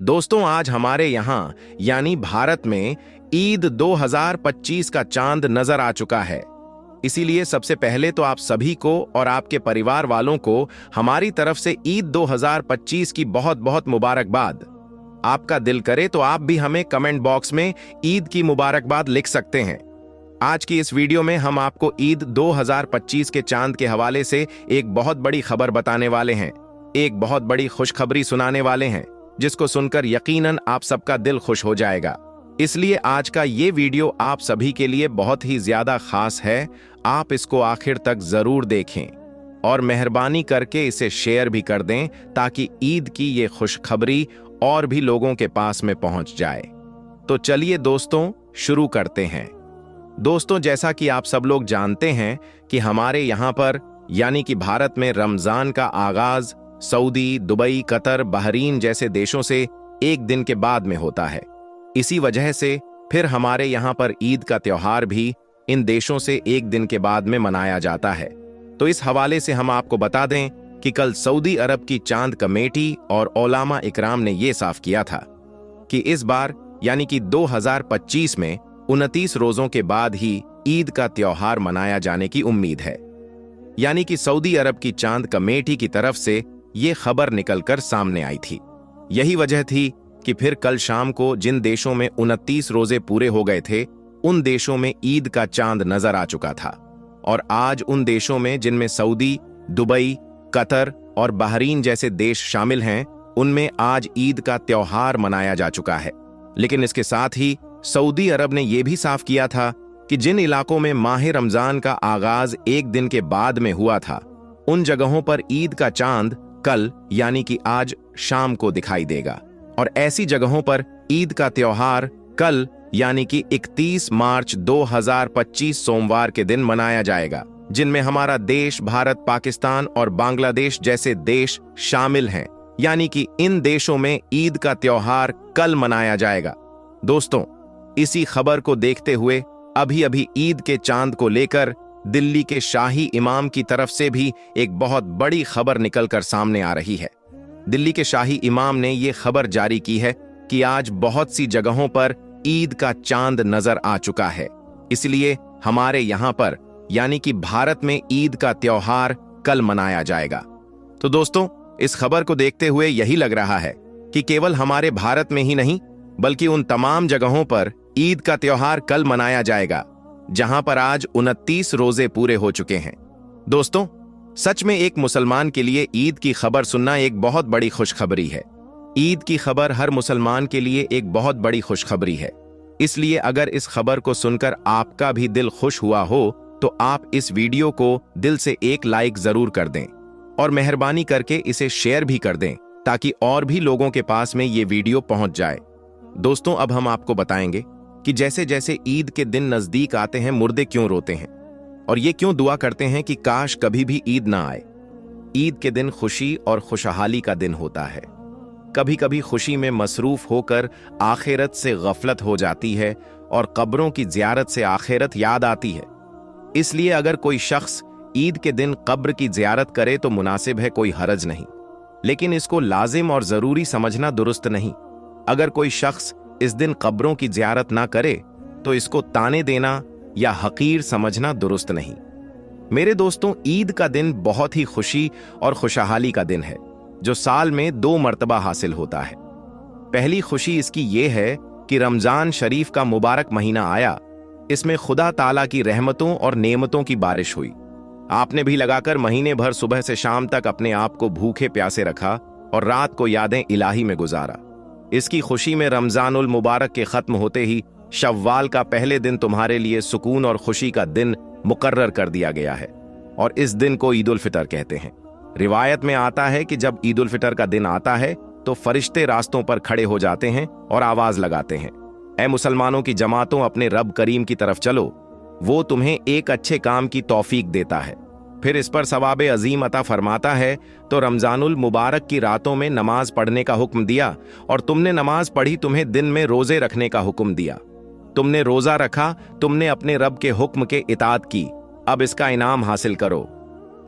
दोस्तों, आज हमारे यहाँ यानी भारत में ईद 2025 का चांद नजर आ चुका है। इसीलिए सबसे पहले तो आप सभी को और आपके परिवार वालों को हमारी तरफ से ईद 2025 की बहुत बहुत मुबारकबाद। आपका दिल करे तो आप भी हमें कमेंट बॉक्स में ईद की मुबारकबाद लिख सकते हैं। आज की इस वीडियो में हम आपको ईद 2025 के चांद के हवाले से एक बहुत बड़ी खबर बताने वाले हैं, एक बहुत बड़ी खुशखबरी सुनाने वाले हैं, जिसको सुनकर यकीनन आप सबका दिल खुश हो जाएगा। इसलिए आज का ये वीडियो आप सभी के लिए बहुत ही ज्यादा खास है। आप इसको आखिर तक जरूर देखें और मेहरबानी करके इसे शेयर भी कर दें ताकि ईद की ये खुशखबरी और भी लोगों के पास में पहुंच जाए। तो चलिए दोस्तों, शुरू करते हैं। दोस्तों, जैसा कि आप सब लोग जानते हैं कि हमारे यहाँ पर यानी कि भारत में रमजान का आगाज सऊदी, दुबई, कतर, बहरीन जैसे देशों से एक दिन के बाद में होता है। इसी वजह से फिर हमारे यहाँ पर ईद का त्योहार भी इन देशों से एक दिन के बाद में मनाया जाता है। तो इस हवाले से हम आपको बता दें कि कल सऊदी अरब की चांद कमेटी और ओलामा इकराम ने यह साफ किया था कि इस बार यानी कि 2025 में 29 रोजों के बाद ही ईद का त्योहार मनाया जाने की उम्मीद है। यानी कि सऊदी अरब की चांद कमेटी की तरफ से ये खबर निकलकर सामने आई थी। यही वजह थी कि फिर कल शाम को जिन देशों में 29 रोजे पूरे हो गए थे, उन देशों में ईद का चांद नजर आ चुका था। और आज उन देशों में जिनमें सऊदी, दुबई, कतर और बहरीन जैसे देश शामिल हैं, उनमें आज ईद का त्योहार मनाया जा चुका है। लेकिन इसके साथ ही सऊदी अरब ने यह भी साफ किया था कि जिन इलाकों में माह रमजान का आगाज एक दिन के बाद में हुआ था, उन जगहों पर ईद का चांद कल यानी कि आज शाम को दिखाई देगा। और ऐसी जगहों पर ईद का त्योहार कल यानी कि 31 मार्च 2025 सोमवार के दिन मनाया जाएगा, जिनमें हमारा देश भारत, पाकिस्तान और बांग्लादेश जैसे देश शामिल हैं। यानी कि इन देशों में ईद का त्योहार कल मनाया जाएगा। दोस्तों, इसी खबर को देखते हुए अभी अभी ईद के चांद को लेकर दिल्ली के शाही इमाम की तरफ से भी एक बहुत बड़ी खबर निकलकर सामने आ रही है। दिल्ली के शाही इमाम ने यह खबर जारी की है कि आज बहुत सी जगहों पर ईद का चांद नजर आ चुका है। इसलिए हमारे यहाँ पर यानी कि भारत में ईद का त्योहार कल मनाया जाएगा। तो दोस्तों, इस खबर को देखते हुए यही लग रहा है कि केवल हमारे भारत में ही नहीं बल्कि उन तमाम जगहों पर ईद का त्योहार कल मनाया जाएगा जहां पर आज 29 रोजे पूरे हो चुके हैं। दोस्तों, सच में एक मुसलमान के लिए ईद की खबर सुनना एक बहुत बड़ी खुशखबरी है। ईद की खबर हर मुसलमान के लिए एक बहुत बड़ी खुशखबरी है। इसलिए अगर इस खबर को सुनकर आपका भी दिल खुश हुआ हो तो आप इस वीडियो को दिल से एक लाइक जरूर कर दें और मेहरबानी करके इसे शेयर भी कर दें ताकि और भी लोगों के पास में ये वीडियो पहुंच जाए। दोस्तों, अब हम आपको बताएंगे कि जैसे जैसे ईद के दिन नजदीक आते हैं, मुर्दे क्यों रोते हैं और ये क्यों दुआ करते हैं कि काश कभी भी ईद ना आए। ईद के दिन खुशी और खुशहाली का दिन होता है। कभी कभी खुशी में मसरूफ होकर आखिरत से गफलत हो जाती है और कब्रों की ज़ियारत से आखिरत याद आती है। इसलिए अगर कोई शख्स ईद के दिन कब्र की ज़ियारत करे तो मुनासिब है, कोई हरज नहीं, लेकिन इसको लाजिम और ज़रूरी समझना दुरुस्त नहीं। अगर कोई शख्स इस दिन कब्रों की ज़ियारत ना करे तो इसको ताने देना या हकीर समझना दुरुस्त नहीं। मेरे दोस्तों, ईद का दिन बहुत ही खुशी और खुशहाली का दिन है जो साल में 2 मर्तबा हासिल होता है। पहली खुशी इसकी ये है कि रमजान शरीफ का मुबारक महीना आया। इसमें खुदा ताला की रहमतों और नेमतों की बारिश हुई। आपने भी लगाकर महीने भर सुबह से शाम तक अपने आप को भूखे प्यासे रखा और रात को यादें इलाही में गुजारा। इसकी खुशी में रमजानुल मुबारक के खत्म होते ही शव्वाल का पहले दिन तुम्हारे लिए सुकून और खुशी का दिन मुकर्रर कर दिया गया है और इस दिन को ईद उल फितर कहते हैं। रिवायत में आता है कि जब ईद उल फितर का दिन आता है तो फरिश्ते रास्तों पर खड़े हो जाते हैं और आवाज लगाते हैं, ऐ मुसलमानों की जमातों, अपने रब करीम की तरफ चलो, वो तुम्हें एक अच्छे काम की तौफीक देता है, फिर इस पर सवाबे अजीम अता फरमाता है। तो रमजानुल मुबारक की रातों में नमाज पढ़ने का हुक्म दिया और तुमने नमाज पढ़ी, तुम्हें दिन में रोजे रखने का हुक्म दिया। तुमने रोजा रखा, तुमने अपने रब के हुक्म के इताअत की, अब इसका इनाम हासिल करो।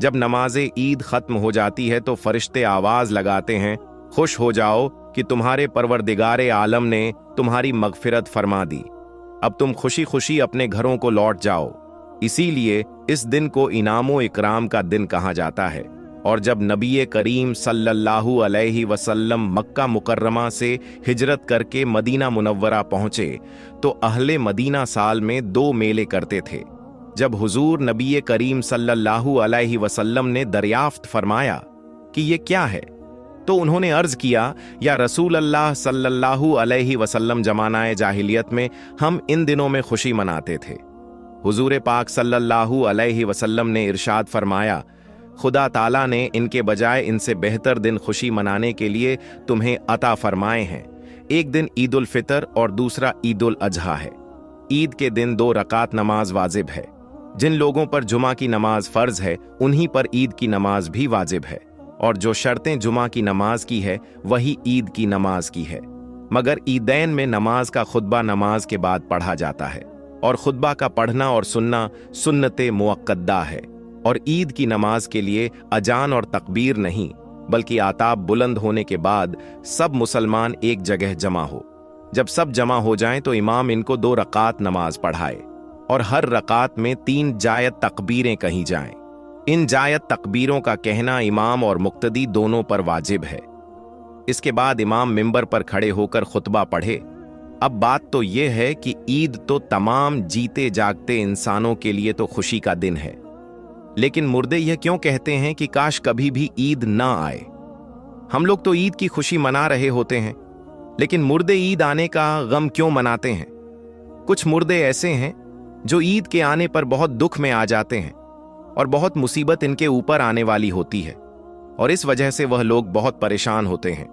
जब नमाज ईद खत्म हो जाती है तो फरिश्ते आवाज लगाते हैं, खुश हो जाओ, कि तुम्हारे परवरदिगारे आलम ने तुम्हारी मगफिरत फरमा दी, अब तुम खुशी खुशी अपने घरों को लौट जाओ। इसीलिए इस दिन को इनामो इकराम का दिन कहा जाता है। और जब नबी करीम सल्लल्लाहु अलैहि वसल्लम मक्का मुकर्रमा से हिजरत करके मदीना मुनव्वरा पहुंचे तो अहले मदीना साल में 2 मेले करते थे। जब हुजूर नबी करीम सल्लल्लाहु अलैहि वसल्लम ने दरियाफ्त फरमाया कि ये क्या है, तो उन्होंने अर्ज किया, या रसूल अल्लाह सल्लल्लाहु अलैहि वसल्लम, जमानाए जाहिलियत में हम इन दिनों में खुशी मनाते थे। हुजूर पाक सल्लल्लाहु अलैहि वसल्लम ने इरशाद फरमाया, खुदा ताला ने इनके बजाय इनसे बेहतर दिन खुशी मनाने के लिए तुम्हें अता फरमाए हैं। एक दिन ईद उल फितर और दूसरा ईद उल अजहा है। ईद के दिन 2 रकात नमाज वाजिब है। जिन लोगों पर जुमा की नमाज फर्ज है उन्हीं पर ईद की नमाज भी वाजिब है, और जो शर्तें जुमा की नमाज की है वही ईद की नमाज की है। मगर ईदैन में नमाज का खुतबा नमाज के बाद पढ़ा जाता है, और खुतबा का पढ़ना और सुनना सुन्नते मुअक्कदा है। और ईद की नमाज के लिए अजान और तकबीर नहीं, बल्कि आताब बुलंद होने के बाद सब मुसलमान एक जगह जमा हो। जब सब जमा हो जाएं तो इमाम इनको 2 रकात नमाज पढ़ाए, और हर रकात में 3 जायद तकबीरें कही जाएं। इन जायद तकबीरों का कहना इमाम और मुक्तदी दोनों पर वाजिब है। इसके बाद इमाम मिंबर पर खड़े होकर खुतबा पढ़े। अब बात तो यह है कि ईद तो तमाम जीते जागते इंसानों के लिए तो खुशी का दिन है, लेकिन मुर्दे यह क्यों कहते हैं कि काश कभी भी ईद ना आए। हम लोग तो ईद की खुशी मना रहे होते हैं, लेकिन मुर्दे ईद आने का गम क्यों मनाते हैं। कुछ मुर्दे ऐसे हैं जो ईद के आने पर बहुत दुख में आ जाते हैं, और बहुत मुसीबत इनके ऊपर आने वाली होती है, और इस वजह से वह लोग बहुत परेशान होते हैं।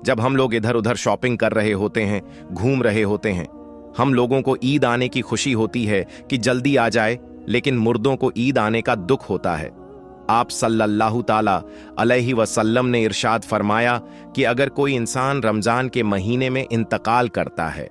जब हम लोग इधर उधर शॉपिंग कर रहे होते हैं, घूम रहे होते हैं, हम लोगों को ईद आने की खुशी होती है कि जल्दी आ जाए, लेकिन मुर्दों को ईद आने का दुख होता है। आप सल्लल्लाहु ताला अलैहि वसल्लम ने इरशाद फरमाया कि अगर कोई इंसान रमजान के महीने में इंतकाल करता है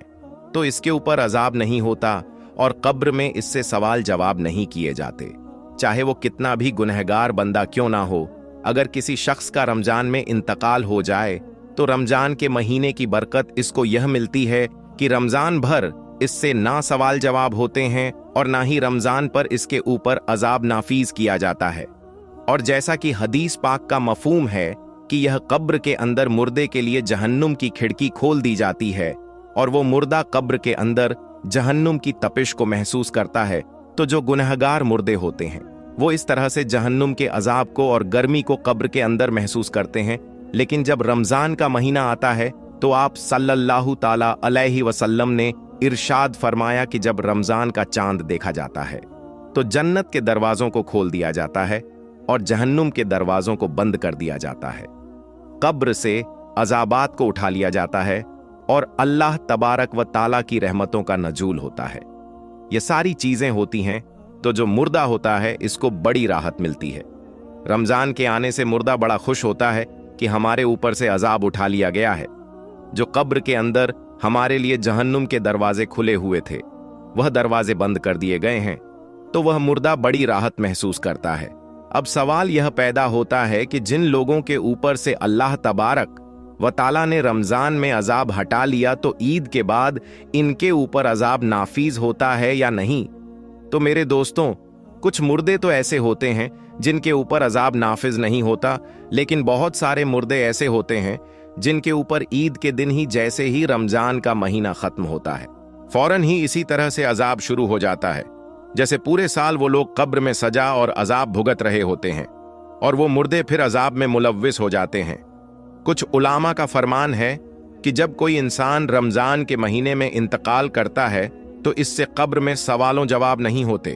तो इसके ऊपर अजाब नहीं होता, और कब्र में इससे सवाल जवाब नहीं किए जाते, चाहे वो कितना भी गुनहगार बंदा क्यों ना हो। अगर किसी शख्स का रमजान में इंतकाल हो जाए तो रमजान के महीने की बरकत इसको यह मिलती है कि रमजान भर इससे ना सवाल जवाब होते हैं, और ना ही रमजान पर इसके ऊपर अजाब नाफीज किया जाता है। और जैसा कि हदीस पाक का मफहूम है कि यह कब्र के अंदर मुर्दे के लिए जहन्नुम की खिड़की खोल दी जाती है, और वो मुर्दा कब्र के अंदर जहन्नुम की तपिश को महसूस करता है, तो जो गुनहगार मुर्दे होते हैं वो इस तरह से जहन्नुम के अजाब को और गर्मी को कब्र के अंदर महसूस करते हैं। लेकिन जब रमजान का महीना आता है तो आप सल्लल्लाहु ताला अलैहि वसल्लम ने इरशाद फरमाया कि जब रमजान का चांद देखा जाता है तो जन्नत के दरवाजों को खोल दिया जाता है और जहन्नुम के दरवाजों को बंद कर दिया जाता है। कब्र से अजाबात को उठा लिया जाता है और अल्लाह तबारक व ताला की रहमतों का नजूल होता है। ये सारी चीजें होती हैं तो जो मुर्दा होता है इसको बड़ी राहत मिलती है। रमजान के आने से मुर्दा बड़ा खुश होता है कि हमारे ऊपर से अजाब उठा लिया गया है। जो कब्र के अंदर हमारे लिए जहन्नुम के दरवाजे खुले हुए थे वह दरवाजे बंद कर दिए गए हैं, तो वह मुर्दा बड़ी राहत महसूस करता है। अब सवाल यह पैदा होता है कि जिन लोगों के ऊपर से अल्लाह तबारक व ताला ने रमजान में अजाब हटा लिया तो ईद के बाद इनके ऊपर अजाब नाफीज होता है या नहीं। तो मेरे दोस्तों, कुछ मुर्दे तो ऐसे होते हैं जिनके ऊपर अजाब नाफिज नहीं होता, लेकिन बहुत सारे मुर्दे ऐसे होते हैं जिनके ऊपर ईद के दिन ही जैसे ही रमजान का महीना खत्म होता है फौरन ही इसी तरह से अजाब शुरू हो जाता है, जैसे पूरे साल वो लोग कब्र में सजा और अजाब भुगत रहे होते हैं और वो मुर्दे फिर अजाब में मुलव्विस हो जाते हैं। कुछ उलामा का फरमान है कि जब कोई इंसान रमजान के महीने में इंतकाल करता है तो इससे कब्र में सवालों जवाब नहीं होते,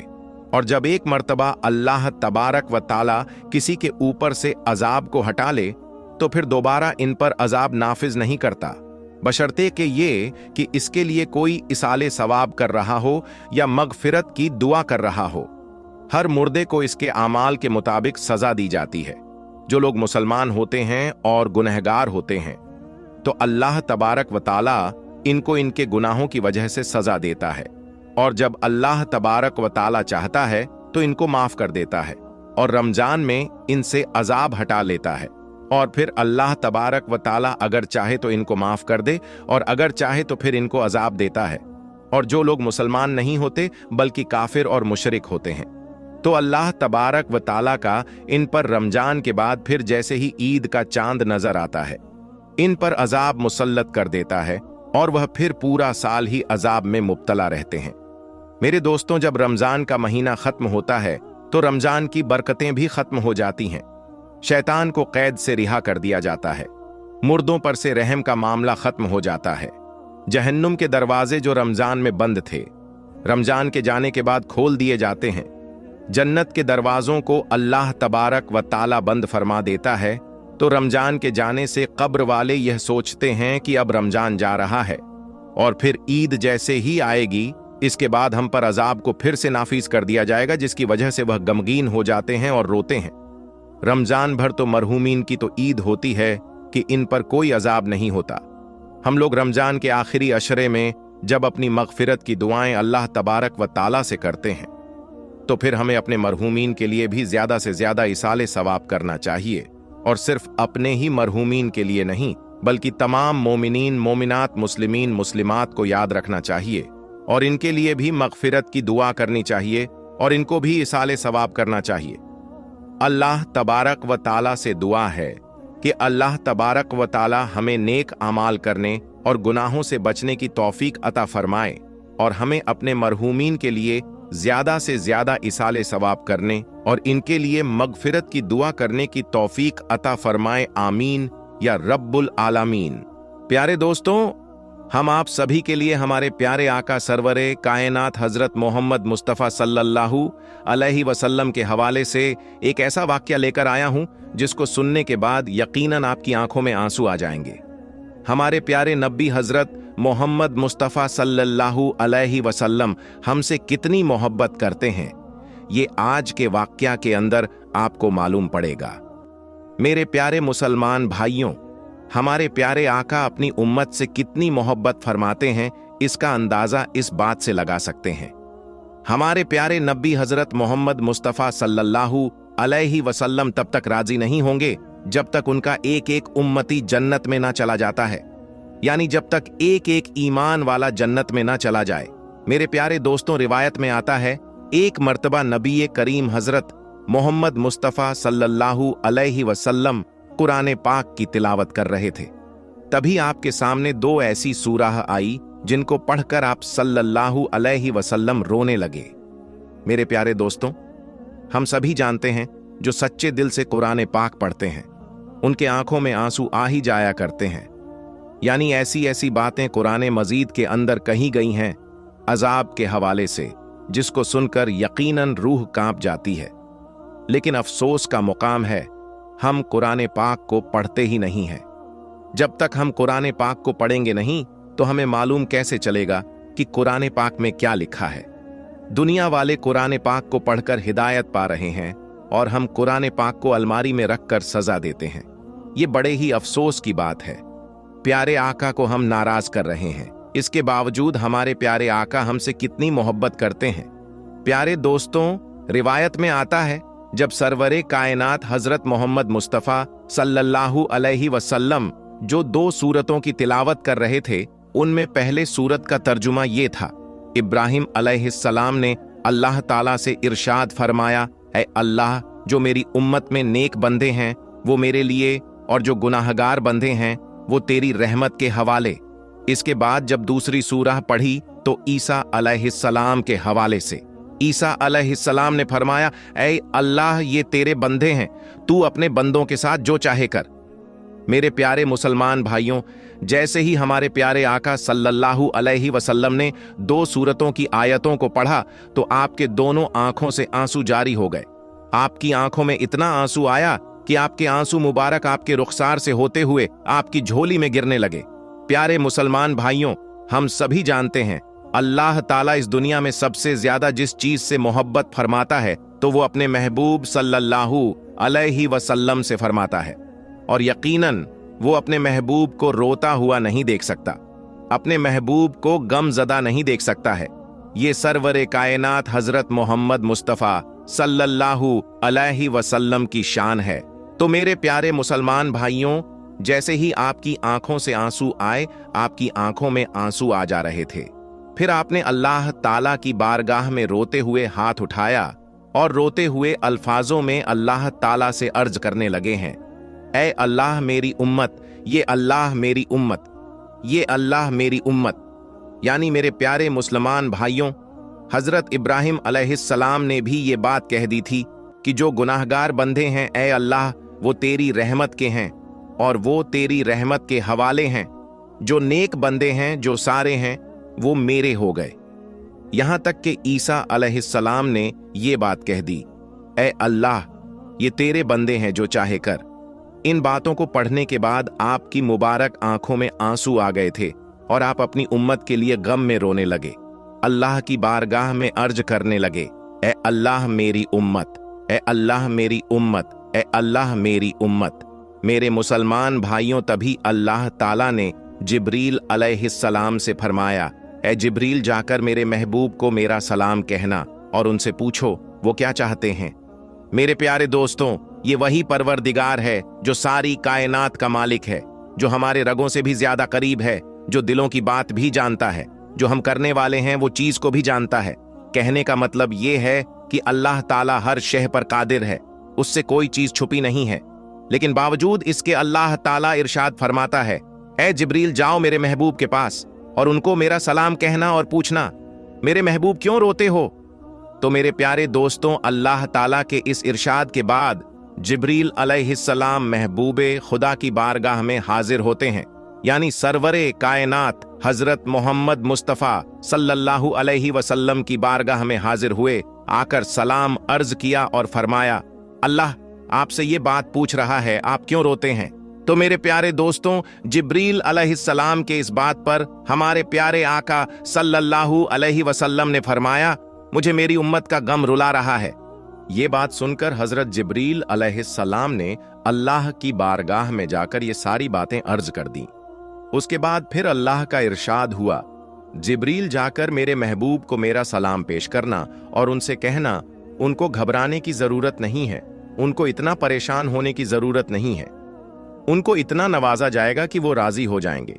और जब एक मर्तबा अल्लाह तबारक व ताला किसी के ऊपर से अजाब को हटा ले तो फिर दोबारा इन पर अजाब नाफिज नहीं करता, बशर्ते कि ये कि इसके लिए कोई इसाले सवाब कर रहा हो या मगफिरत की दुआ कर रहा हो। हर मुर्दे को इसके आमाल के मुताबिक सजा दी जाती है। जो लोग मुसलमान होते हैं और गुनहगार होते हैं तो अल्लाह तबारक व ताला इनको इनके गुनाहों की वजह से सजा देता है, और जब अल्लाह तबारक व ताला चाहता है तो इनको माफ कर देता है और रमजान में इनसे अजाब हटा लेता है और फिर अल्लाह तबारक व ताला अगर चाहे तो इनको माफ कर दे और अगर चाहे तो फिर इनको अजाब देता है। और जो लोग मुसलमान नहीं होते बल्कि काफिर और मुशरिक होते हैं, तो अल्लाह तबारक व ताला का इन पर रमजान के बाद फिर जैसे ही ईद का चांद नजर आता है, इन पर अजाब मुसल्लत कर देता है और वह फिर पूरा साल ही अजाब में मुब्तला रहते हैं। मेरे दोस्तों, जब रमजान का महीना खत्म होता है तो रमजान की बरकतें भी खत्म हो जाती हैं। शैतान को कैद से रिहा कर दिया जाता है, मुर्दों पर से रहम का मामला खत्म हो जाता है। जहन्नुम के दरवाजे जो रमजान में बंद थे, रमजान के जाने के बाद खोल दिए जाते हैं। जन्नत के दरवाजों को अल्लाह तबारक व ताला बंद फरमा देता है। तो रमजान के जाने से कब्र वाले यह सोचते हैं कि अब रमजान जा रहा है और फिर ईद जैसे ही आएगी, इसके बाद हम पर अजाब को फिर से नाफिज कर दिया जाएगा, जिसकी वजह से वह गमगीन हो जाते हैं और रोते हैं। रमजान भर तो मरहूमीन की तो ईद होती है कि इन पर कोई अजाब नहीं होता। हम लोग रमजान के आखिरी अशरे में जब अपनी मगफिरत की दुआएं अल्लाह तबारक व ताला से करते हैं, तो फिर हमें अपने मरहूमीन के लिए भी ज्यादा से ज्यादा इसाले सवाब करना चाहिए। और सिर्फ अपने ही मरहूमीन के लिए नहीं, बल्कि तमाम मोमिनीन मोमिनात मुस्लिमीन मुस्लिमात को याद रखना चाहिए और इनके लिए भी मगफिरत की दुआ करनी चाहिए और इनको भी इसाले सवाब करना चाहिए। अल्लाह तबारक व ताला से दुआ है कि अल्लाह तबारक व ताला हमें नेक अमाल करने और गुनाहों से बचने की तौफीक अता फरमाए और हमें अपने मरहूमीन के लिए ज्यादा से ज्यादा इसाले सवाब करने और इनके लिए मगफिरत की दुआ करने की तौफीक अता फरमाए। आमीन या रब्बुल आलमीन। प्यारे दोस्तों, हम आप सभी के लिए हमारे प्यारे आका सरवरे कायनात हजरत मोहम्मद मुस्तफ़ा सल्लल्लाहु अलैहि वसल्लम के हवाले से एक ऐसा वाक्या लेकर आया हूं जिसको सुनने के बाद यकीनन आपकी आंखों में आंसू आ जाएंगे। हमारे प्यारे नबी हजरत मोहम्मद मुस्तफ़ा सल्लल्लाहु अलैहि वसल्लम हमसे कितनी मोहब्बत करते हैं, ये आज के वाक्या के अंदर आपको मालूम पड़ेगा। मेरे प्यारे मुसलमान भाइयों, हमारे प्यारे आका अपनी उम्मत से कितनी मोहब्बत फरमाते हैं, इसका अंदाजा इस बात से लगा सकते हैं। हमारे प्यारे नबी हजरत मोहम्मद मुस्तफ़ा सल्लल्लाहु अलैहि वसल्लम तब तक राजी नहीं होंगे जब तक उनका एक एक उम्मती जन्नत में ना चला जाता है, यानी जब तक एक एक ईमान वाला जन्नत में ना चला जाए। मेरे प्यारे दोस्तों, रिवायत में आता है एक मर्तबा नबी करीम हजरत मोहम्मद मुस्तफ़ा सल्लल्लाहु अलैहि वसल्लम कुरान पाक की तिलावत कर रहे थे। तभी आपके सामने दो ऐसी सूरह आई जिनको पढ़कर आप सल्लल्लाहु अलैहि वसल्लम रोने लगे। मेरे प्यारे दोस्तों, हम सभी जानते हैं जो सच्चे दिल से कुरान पाक पढ़ते हैं उनके आंखों में आंसू आ ही जाया करते हैं। यानी ऐसी ऐसी बातें कुरान मजीद के अंदर कही गई हैं अजाब के हवाले से, जिसको सुनकर यकीनन रूह कांप जाती है। लेकिन अफसोस का मुकाम है, हम कुरान पाक को पढ़ते ही नहीं हैं। जब तक हम कुरान पाक को पढ़ेंगे नहीं तो हमें मालूम कैसे चलेगा कि कुरान पाक में क्या लिखा है। दुनिया वाले कुरान पाक को पढ़कर हिदायत पा रहे हैं और हम कुरान पाक को अलमारी में रखकर सजा देते हैं। ये बड़े ही अफसोस की बात है। प्यारे आका को हम नाराज कर रहे हैं, इसके बावजूद हमारे प्यारे आका हमसे कितनी मोहब्बत करते हैं। प्यारे दोस्तों, रिवायत में आता है जब सरवरे कायनात हजरत मोहम्मद मुस्तफ़ा सल्लल्लाहु अलैहि वसल्लम जो दो सूरतों की तिलावत कर रहे थे, उनमें पहले सूरत का तर्जुमा ये था। इब्राहिम अलैहिस्सलाम ने अल्लाह ताला से इरशाद फरमाया, ऐ अल्लाह, जो मेरी उम्मत में नेक बंदे हैं वो मेरे लिए और जो गुनाहगार बंदे हैं वो तेरी रहमत के हवाले। इसके बाद जब दूसरी सूरह पढ़ी तो ईसा अलैहिस्सलाम के हवाले से ईसा अलैहिस्सलाम ने फरमाया, ऐ अल्लाह, ये तेरे बंदे हैं, तू अपने बंदों के साथ जो चाहे कर। मेरे प्यारे मुसलमान भाइयों, जैसे ही हमारे प्यारे आका सल्लल्लाहु अलैहि वसल्लम ने दो सूरतों की आयतों को पढ़ा तो आपके दोनों आंखों से आंसू जारी हो गए। आपकी आंखों में इतना आंसू आया कि आपके आंसू मुबारक आपके रुखसार से होते हुए आपकी झोली में गिरने लगे। प्यारे मुसलमान भाइयों, हम सभी जानते हैं अल्लाह ताला इस दुनिया में सबसे ज्यादा जिस चीज से मोहब्बत फरमाता है तो वो अपने महबूब सल्लल्लाहु अलैहि वसल्लम से फरमाता है। और यकीनन वो अपने महबूब को रोता हुआ नहीं देख सकता, अपने महबूब को गमज़दा नहीं देख सकता है। ये सरवरे कायनात हजरत मोहम्मद मुस्तफ़ा सल्लल्लाहु अलैहि वसल्लम की शान है। तो मेरे प्यारे मुसलमान भाइयों, जैसे ही आपकी आंखों से आंसू आए, आपकी आंखों में आंसू आ जा रहे थे। फिर आपने अल्लाह ताला की बारगाह में रोते हुए हाथ उठाया और रोते हुए अल्फाजों में अल्लाह ताला से अर्ज करने लगे हैं, ऐ अल्लाह मेरी उम्मत, ये अल्लाह मेरी उम्मत, ये अल्लाह मेरी उम्मत। यानी मेरे प्यारे मुसलमान भाइयों, हजरत इब्राहिम अलैहिस्सलाम ने भी ये बात कह दी थी कि जो गुनाहगार बंदे हैं, ऐ अल्लाह, वो तेरी रहमत के हैं और वो तेरी रहमत के हवाले हैं। जो नेक बंदे हैं, जो सारे हैं, वो मेरे हो गए। यहां तक कि ईसा अलैहिस्सलाम ने ये बात कह दी, ऐ अल्लाह, ये तेरे बंदे हैं, जो चाहे कर। इन बातों को पढ़ने के बाद आपकी मुबारक आंखों में आंसू आ गए थे और आप अपनी उम्मत के लिए गम में रोने लगे, अल्लाह की बारगाह में अर्ज करने लगे, ऐ अल्लाह मेरी उम्मत, ऐ अल्लाह मेरी उम्मत, ऐ अल्लाह मेरी उम्मत। मेरे मुसलमान भाइयों, तभी अल्लाह ताला ने जिब्रील अलैहिस्सलाम से फरमाया, ऐ जिब्रील, जाकर मेरे महबूब को मेरा सलाम कहना और उनसे पूछो वो क्या चाहते हैं। मेरे प्यारे दोस्तों, ये वही परवरदिगार है जो सारी कायनात का मालिक है, जो हमारे रगों से भी ज्यादा करीब है, जो दिलों की बात भी जानता है, जो हम करने वाले हैं वो चीज को भी जानता है। कहने का मतलब ये है कि अल्लाह ताला हर शय पर कादिर है, उससे कोई चीज छुपी नहीं है। लेकिन बावजूद इसके अल्लाह ताला इरशाद फरमाता है, ऐ जिब्रील, जाओ मेरे महबूब के पास और उनको मेरा सलाम कहना और पूछना, मेरे महबूब क्यों रोते हो। तो मेरे प्यारे दोस्तों, अल्लाह ताला के इस इरशाद के बाद जिब्रील अलैहिस्सलाम महबूबे खुदा की बारगाह में हाजिर होते हैं, यानी सरवरे कायनात हजरत मोहम्मद मुस्तफ़ा सल्लल्लाहु अलैहि वसल्लम की बारगाह में हाजिर हुए, आकर सलाम अर्ज किया और फरमाया, अल्लाह आपसे ये बात पूछ रहा है, आप क्यों रोते हैं। तो मेरे प्यारे दोस्तों, जिब्रील अलैहिस्सलाम के इस बात पर हमारे प्यारे आका सल्लल्लाहु अलैहि वसल्लम ने फरमाया, मुझे मेरी उम्मत का गम रुला रहा है। ये बात सुनकर हजरत जिब्रील अलैहिस्सलाम ने अल्लाह की बारगाह में जाकर ये सारी बातें अर्ज कर दी। उसके बाद फिर अल्लाह का इरशाद हुआ, जिब्रील, जाकर मेरे महबूब को मेरा सलाम पेश करना और उनसे कहना, उनको घबराने की जरूरत नहीं है, उनको इतना परेशान होने की जरूरत नहीं है, उनको इतना नवाजा जाएगा कि वो राजी हो जाएंगे।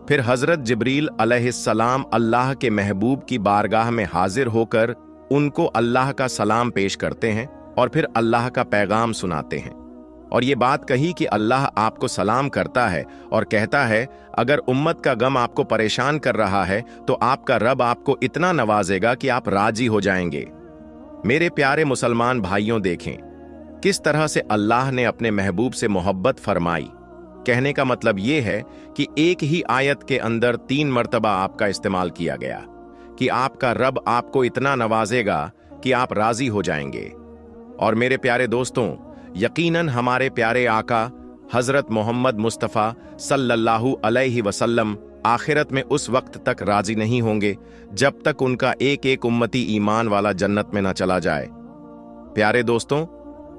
फिर हजरत जिब्रील अलैहिस्सलाम अल्लाह के महबूब की बारगाह में हाजिर होकर उनको अल्लाह का सलाम पेश करते हैं और फिर अल्लाह का पैगाम सुनाते हैं और ये बात कही कि अल्लाह आपको सलाम करता है और कहता है, अगर उम्मत का गम आपको परेशान कर रहा है तो आपका रब आपको इतना नवाजेगा कि आप राजी हो जाएंगे। मेरे प्यारे मुसलमान भाइयों, देखें किस तरह से अल्लाह ने अपने महबूब से मोहब्बत फरमाई। कहने का मतलब ये है कि एक ही आयत के अंदर 3 मर्तबा आपका इस्तेमाल किया गया कि आपका रब आपको इतना नवाजेगा कि आप राजी हो जाएंगे। और मेरे प्यारे दोस्तों, यकीनन हमारे प्यारे आका हजरत मोहम्मद मुस्तफ़ा सल्लल्लाहु अलैहि वसल्लम आखिरत में उस वक्त तक राजी नहीं होंगे जब तक उनका एक एक उम्मती ईमान वाला जन्नत में न चला जाए। प्यारे दोस्तों,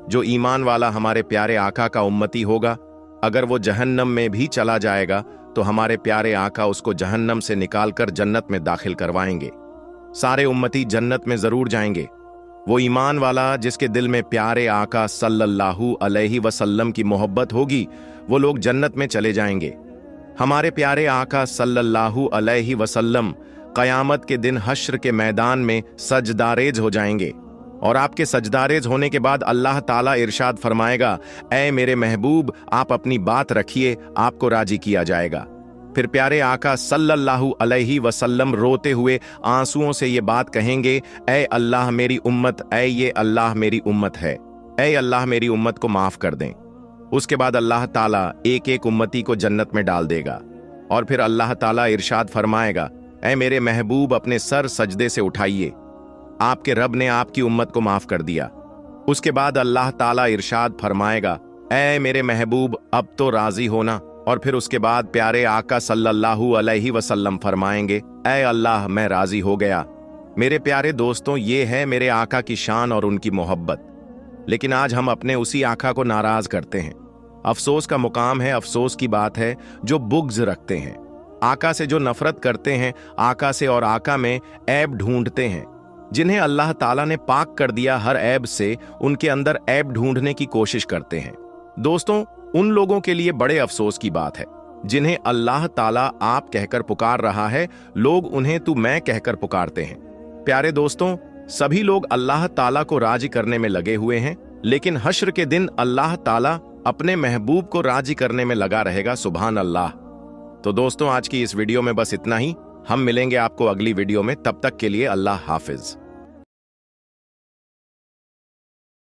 जो ईमान वाला हमारे प्यारे आका का उम्मती होगा, अगर वो जहन्नम में भी चला जाएगा तो हमारे प्यारे आका उसको जहन्नम से निकालकर जन्नत में दाखिल करवाएंगे। सारे उम्मती जन्नत में जरूर जाएंगे। वो ईमान वाला जिसके दिल में प्यारे आका सल्लल्लाहु अलैहि वसल्लम की मोहब्बत होगी, वो लोग जन्नत में चले जाएंगे। हमारे प्यारे आका सल्लल्लाहु अलैहि वसल्लम क़यामत के दिन हश्र के मैदान में सजदारेज हो जाएंगे और आपके सजदारेज होने के बाद अल्लाह ताला इरशाद फरमाएगा, ऐ मेरे महबूब, आप अपनी बात रखिए, आपको राजी किया जाएगा। फिर प्यारे आका सल्लल्लाहु अलैहि वसल्लम रोते हुए आंसुओं से ये बात कहेंगे, ऐ अल्लाह मेरी उम्मत, ऐ ये अल्लाह मेरी उम्मत है, ऐ अल्लाह मेरी उम्मत को माफ कर दें। उसके बाद अल्लाह ताला एक एक उम्मती को जन्नत में डाल देगा और फिर अल्लाह ताला इरशाद फरमाएगा, ऐ मेरे महबूब, अपने सर सजदे से उठाइए, आपके रब ने आपकी उम्मत को माफ कर दिया। उसके बाद अल्लाह ताला इरशाद फरमाएगा, ऐ मेरे महबूब, अब तो राजी होना। और फिर उसके बाद प्यारे आका सल्लल्लाहु अलैहि वसल्लम फरमाएंगे, ऐ अल्लाह, मैं राजी हो गया। मेरे प्यारे दोस्तों, ये है मेरे आका की शान और उनकी मोहब्बत। लेकिन आज हम अपने उसी आका को नाराज करते हैं। अफसोस का मुकाम है, अफसोस की बात है जो बुग़्ज़ रखते हैं, आका से जो नफरत करते हैं, आका से और आका में ऐब ढूंढते हैं। जिन्हें अल्लाह ताला ने पाक कर दिया हर ऐब से, उनके अंदर ऐब ढूंढने की कोशिश करते हैं। दोस्तों, उन लोगों के लिए बड़े अफसोस की बात है जिन्हें अल्लाह ताला आप कहकर पुकार रहा है, लोग उन्हें तू मैं कहकर पुकारते हैं। प्यारे दोस्तों, सभी लोग अल्लाह ताला को राजी करने में लगे हुए हैं, लेकिन हश्र के दिन अल्लाह ताला अपने महबूब को राजी करने में लगा रहेगा। सुभान अल्लाह। तो दोस्तों, आज की इस वीडियो में बस इतना ही। हम मिलेंगे आपको अगली वीडियो में, तब तक के लिए अल्लाह हाफिज।